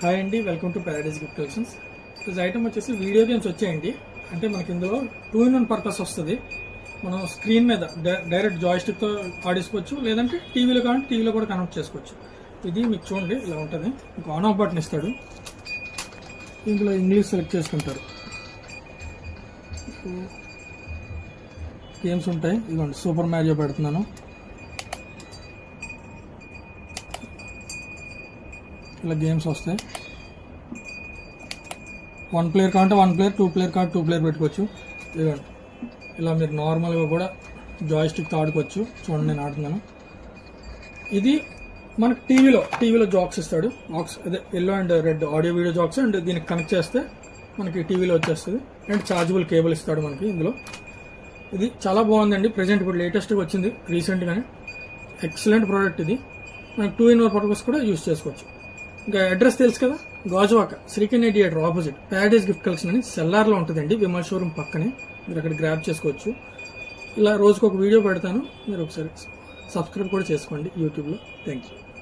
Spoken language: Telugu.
హాయ్ అండి, welcome to paradise gift collections. ఈ ఐటమ్ వచ్చేసి వీడియో గేమ్స్ వచ్చాయండి. అంటే మనకి ఇందులో 2-in-1 పర్పస్ వస్తుంది. మనం స్క్రీన్ మీద డైరెక్ట్ జాయిస్టిక్తో ఆడేసుకోవచ్చు, లేదంటే టీవీలో కావాలంటే టీవీలో కూడా కనెక్ట్ చేసుకోవచ్చు. ఇది మీకు చూడండి ఇలా ఉంటుంది. మీకు ఆన్ ఆఫ్ బటన్ ఇస్తాడు. ఇందులో ఇంగ్లీష్ సెలెక్ట్ చేసుకుంటారు. గేమ్స్ ఉంటాయి. ఇదిగోండి సూపర్ మ్యారియో పెడుతున్నాను. ఇలా గేమ్స్ వస్తాయి. 1 ప్లేయర్ కావాలంటే 1 ప్లేయర్, 2 ప్లేయర్ కావాలంటే 2 ప్లేయర్ పెట్టుకోవచ్చు. ఇదిగోండి ఇలా మీరు నార్మల్గా కూడా జాయిస్టిక్తో ఆడుకోవచ్చు. చూడండి నేను ఆడుతున్నాను. ఇది మనకి టీవీలో జాక్స్ ఇస్తాడు. జాక్స్ అదే yellow and red audio video jacks, and దీనికి కనెక్ట్ చేస్తే మనకి టీవీలో వచ్చేస్తుంది. అండ్ ఛార్జబుల్ కేబుల్ ఇస్తాడు మనకి ఇందులో. ఇది చాలా బాగుందండి. ప్రెజెంట్ ఇప్పుడు లేటెస్ట్గా వచ్చింది రీసెంట్గానే. ఎక్సలెంట్ ప్రోడక్ట్ ఇది. మనకి 2-in-1 పర్పస్ కూడా యూజ్ చేసుకోవచ్చు. ఇంకా అడ్రస్ తెలుసు కదా, Gajuwaka Srikanya theatre opposite paradise gift collection అని సెల్లార్లో ఉంటుందండి. విమల్ షోరూమ్ పక్కనే. మీరు అక్కడ గ్రాబ్ చేసుకోవచ్చు. ఇలా రోజుకు ఒక వీడియో పెడతాను. మీరు ఒకసారి సబ్స్క్రైబ్ కూడా చేసుకోండి యూట్యూబ్లో. Thank you.